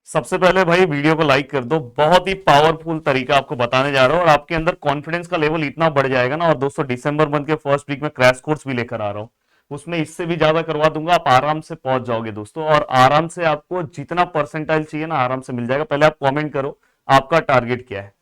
सबसे पहले भाई वीडियो को लाइक कर दो। बहुत ही पावरफुल तरीका आपको बताने जा रहा हूँ और आपके अंदर कॉन्फिडेंस का लेवल इतना बढ़ जाएगा ना। और दोस्तों दिसंबर मंथ के फर्स्ट वीक में क्रैश कोर्स भी लेकर आ रहा हूँ, उसमें इससे भी ज्यादा करवा दूंगा। आप आराम से पहुंच जाओगे दोस्तों, और आराम से आपको जितना परसेंटाइल चाहिए ना आराम से मिल जाएगा। पहले आप कॉमेंट करो आपका टारगेट क्या है।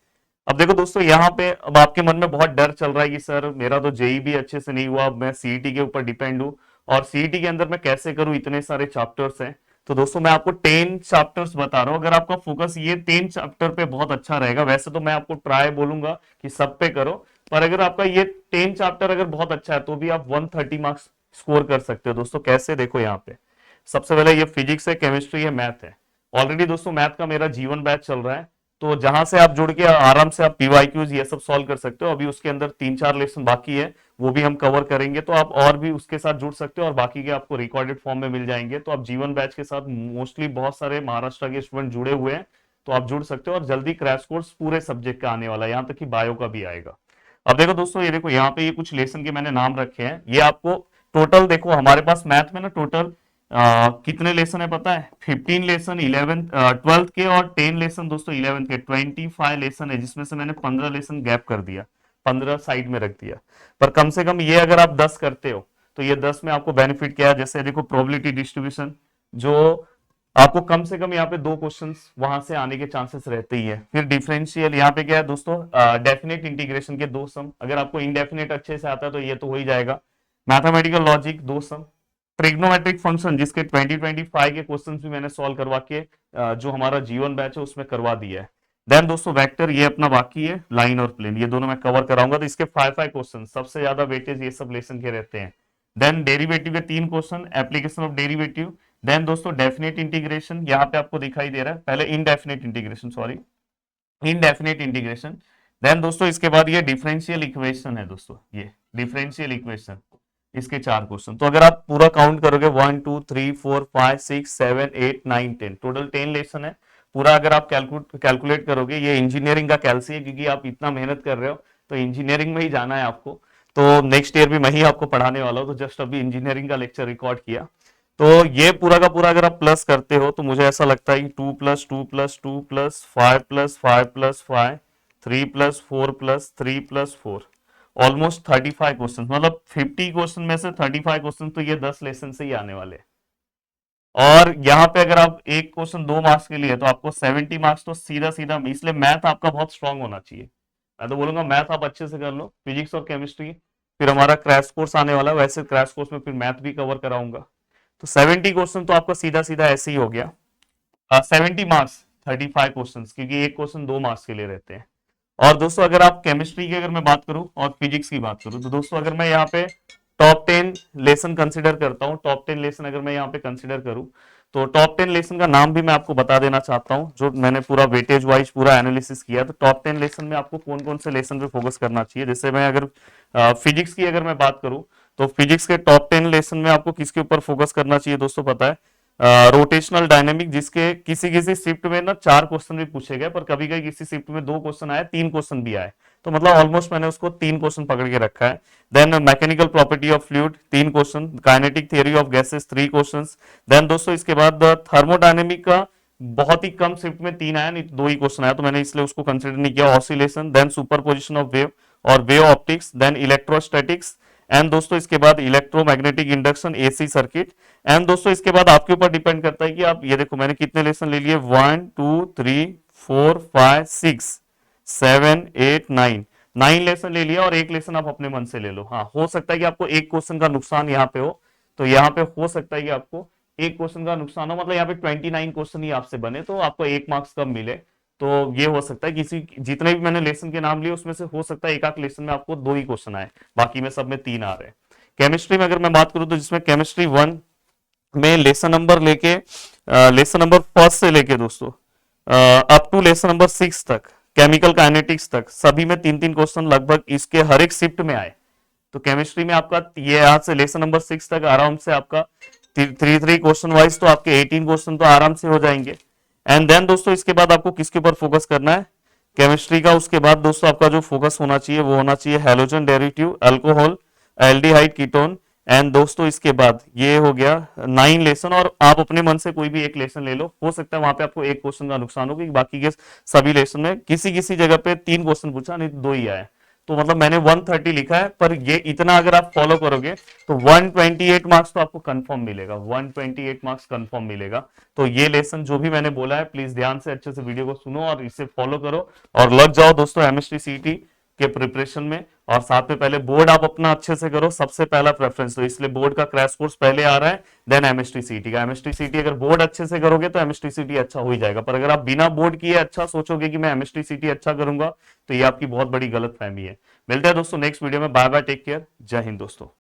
अब देखो दोस्तों, यहाँ पे अब आपके मन में बहुत डर चल रहा है कि सर मेरा तो जेई भी अच्छे से नहीं हुआ, अब मैं सीईटी के ऊपर डिपेंड हूँ, और सीईटी के अंदर मैं कैसे करूं, इतने सारे चैप्टर्स हैं। तो दोस्तों मैं आपको 10 चैप्टर्स बता रहा हूँ। अगर आपका फोकस ये 10 चैप्टर पे बहुत अच्छा रहेगा, वैसे तो मैं आपको ट्राई बोलूंगा कि सब पे करो, पर अगर आपका ये 10 चैप्टर अगर बहुत अच्छा है तो भी आप 130 मार्क्स स्कोर कर सकते हो। दोस्तों कैसे, देखो यहाँ पे सबसे पहले ये फिजिक्स है, केमिस्ट्री है, मैथ है। ऑलरेडी दोस्तों मैथ का मेरा जीवन बैच चल रहा है, तो जहां से आप जुड़ के आराम से आप पीवाईक्यूज ये सब सॉल्व कर सकते हो। अभी उसके अंदर 3-4 लेसन बाकी है, वो भी हम कवर करेंगे, तो आप और भी उसके साथ जुड़ सकते हो, और बाकी के आपको रिकॉर्डेड फॉर्म में मिल जाएंगे। तो आप जीवन बैच के साथ मोस्टली बहुत सारे महाराष्ट्र के स्टूडेंट जुड़े हुए हैं, तो आप जुड़ सकते हो। और जल्दी क्रैश कोर्स पूरे सब्जेक्ट का आने वाला है, यहाँ तक कि बायो का भी आएगा। अब देखो दोस्तों, ये देखो यहाँ पे ये कुछ लेसन के मैंने नाम रखे हैं। ये आपको टोटल देखो, हमारे पास मैथ में ना टोटल कितने लेसन है पता है? 15 लेसन 11 ट्वेल्थ के, और 10 लेसन दोस्तों 11th के। 25 लेसन है, जिसमें से मैंने 15 लेसन गैप कर दिया, 15 साइड में रख दिया। पर कम से कम ये अगर आप 10 करते हो तो ये 10 में आपको बेनिफिट क्या है? जैसे देखो प्रोबेबिलिटी डिस्ट्रीब्यूशन, जो आपको कम से कम यहाँ पे 2 क्वेश्चंस वहां से आने के चांसेस रहते ही है। फिर डिफरेंशियल, यहाँ पे क्या है दोस्तों, डेफिनेट इंटीग्रेशन के 2 सम। अगर आपको इनडेफिनेट अच्छे से आता है तो ये तो हो ही जाएगा। मैथमेटिकल लॉजिक 2 सम। ट्रिग्नोमेट्रिक फंक्शन, जिसके 2025 के क्वेश्चंस भी मैंने सॉल्व करवा के जो हमारा जीवन बैच है उसमें करवा दिया है। देन दोस्तों वेक्टर, ये अपना बाकी है, लाइन और प्लेन, ये दोनों मैं कवर कराऊंगा। तो इसके 5 क्वेश्चन सबसे ज्यादा वेटेज ये सब लेसन के रहते हैं। देन डेरिवेटिव के 3 question, application of derivative. Then दोस्तों डेफिनेट इंटीग्रेशन, यहाँ पे आपको दिखाई दे रहा है, पहले indefinite integration, sorry, indefinite integration. Then दोस्तों इसके बाद ये डिफरेंशियल इक्वेशन है दोस्तों, ये डिफरेंशियल इक्वेशन, इसके 4 क्वेश्चन। तो अगर आप पूरा काउंट करोगे 1 2 3 4 5 6 7 8 9 10, टोटल 10 लेसन है पूरा। अगर आप कैलकुलेट करोगे, ये इंजीनियरिंग का कैलसी है, क्योंकि आप इतना मेहनत कर रहे हो तो इंजीनियरिंग में ही जाना है आपको। तो नेक्स्ट ईयर भी मैं ही आपको पढ़ाने वाला हूँ, तो जस्ट अभी इंजीनियरिंग का लेक्चर रिकॉर्ड किया। तो ये पूरा का पूरा अगर आप प्लस करते हो तो मुझे ऐसा लगता है कि 2 + 2 + 2 + 5 + 5 + 5 3 + 4 + 3 + 4, ऑलमोस्ट 35 क्वेश्चन, मतलब 50 क्वेश्चन में से 35 क्वेश्चन तो ये 10 लेसन से ही आने वाले हैं। और यहाँ पे अगर आप एक क्वेश्चन 2 मार्क्स के लिए तो आपको 70 मार्क्स तो सीधा सीधा। इसलिए मैथ आपका बहुत स्ट्रांग होना चाहिए। मैं तो बोलूंगा मैथ आप अच्छे से कर लो, फिजिक्स और केमिस्ट्री। फिर हमारा क्रैश कोर्स आने वाला है, वैसे क्रैश कोर्स में फिर मैथ भी कवर कराऊंगा। तो 70 क्वेश्चन तो आपका सीधा सीधा ऐसे ही हो गया। 70 मार्क्स 35 क्वेश्चन, क्योंकि एक क्वेश्चन 2 मार्क्स के लिए रहते हैं। और दोस्तों अगर आप केमिस्ट्री की अगर मैं बात करूं और फिजिक्स की बात करूं, तो दोस्तों अगर मैं यहाँ पे टॉप 10 लेसन कंसिडर करता हूं, टॉप 10 लेसन अगर मैं यहाँ पे कंसिडर करूं, तो टॉप 10 लेसन का नाम भी मैं आपको बता देना चाहता हूं, जो मैंने पूरा वेटेज वाइज पूरा एनालिसिस किया। तो टॉप 10 लेसन में आपको कौन कौन से लेसन पे फोकस करना चाहिए। जैसे मैं अगर फिजिक्स की अगर मैं बात करूं, तो फिजिक्स के टॉप 10 लेसन में आपको किसके ऊपर फोकस करना चाहिए दोस्तों, पता है? रोटेशनल डायनेमिक, जिसके किसी किसी शिफ्ट में ना 4 क्वेश्चन भी पूछे गए, पर कभी कभी किसी शिफ्ट में 2 क्वेश्चन आए, 3 क्वेश्चन भी आए। तो मतलब ऑलमोस्ट मैंने उसको 3 क्वेश्चन पकड़ के रखा है। Then mechanical property of fluid 3 question, kinetic theory of gases 3 question. Then दोस्तों इसके बाद थर्मोडायनेमिक का बहुत ही कम शिफ्ट में 3 आया, नहीं 2 ही क्वेश्चन आया, तो मैंने इसलिए उसको कंसिडर नहीं किया। Oscillation, then superposition of wave और wave optics, then electrostatics, and दोस्तों इसके बाद electromagnetic induction, AC circuit. And दोस्तों इसके बाद आपके ऊपर डिपेंड करता है कि आप ये देखो मैंने कितने लेसन ले लिए, 1 2 3 4 5 6 7 8 9, 9 लेसन ले लिया, और एक लेसन आप अपने मन से ले लो। हाँ, हो सकता है कि आपको एक क्वेश्चन का नुकसान यहाँ पे हो, तो यहाँ पे हो सकता है कि आपको एक क्वेश्चन का नुकसान हो, मतलब यहाँ पे 29 क्वेश्चन ही आपसे बने, तो आपको 1 मार्क्स कम मिले। तो ये हो सकता है किसी, जितने भी मैंने लेसन के नाम लिए उसमें से हो सकता है एक आध लेसन में आपको 2 ही क्वेश्चन आए, बाकी में सब में 3 आ रहे हैं। केमिस्ट्री में अगर मैं बात करूं, तो जिसमें केमिस्ट्री 1 में लेसन नंबर लेके लेसन नंबर फर्स्ट से लेके दोस्तों अप टू लेसन नंबर 6 तक, केमिकल काइनेटिक्स तक, सभी में 3-3 क्वेश्चन लगभग इसके हर एक शिफ्ट में आए। तो केमिस्ट्री में आपका ये आज से लेसन नंबर 6 तक आराम से आपका 3 क्वेश्चन वाइज तो आपके 18 क्वेश्चन तो आराम से हो जाएंगे। एंड देन दोस्तों इसके बाद आपको किसके ऊपर फोकस करना है केमिस्ट्री का, उसके बाद दोस्तों आपका जो फोकस होना चाहिए वो होना चाहिए halogen derivative, alcohol, aldehyde, ketone, and दोस्तों इसके बाद ये हो गया 9 लेसन, और आप अपने मन से कोई भी एक लेसन ले लो, हो सकता है वहां पे आपको एक क्वेश्चन का नुकसान हो, क्योंकि बाकी के सभी लेसन में किसी किसी जगह पे 3 क्वेश्चन पूछा, नहीं तो 2 ही आए। तो मतलब मैंने 130 लिखा है, पर ये इतना अगर आप फॉलो करोगे तो 128 मार्क्स तो आपको कंफर्म मिलेगा, 128 मार्क्स कंफर्म मिलेगा। तो ये लेसन जो भी मैंने बोला है, प्लीज ध्यान से अच्छे से वीडियो को सुनो और इसे फॉलो करो और लग जाओ दोस्तों एमएसटी सीईटी के प्रिपरेशन में। और साथ में पहले बोर्ड आप अपना अच्छे से करो, सबसे पहला प्रेफरेंस, तो इसलिए बोर्ड का क्रैश कोर्स पहले आ रहा है, देन एमएसटी सीईटी का। एमएसटी सीईटी अगर बोर्ड अच्छे से करोगे तो एमएसटी सीईटी अच्छा हो ही जाएगा, पर अगर आप बिना बोर्ड किए अच्छा सोचोगे कि मैं एमएसटी सीईटी अच्छा करूंगा, तो ये आपकी बहुत बड़ी गलत फहमी है। मिलते हैं दोस्तों नेक्स्ट वीडियो में, बाय बाय, टेक केयर, जय हिंद दोस्तों।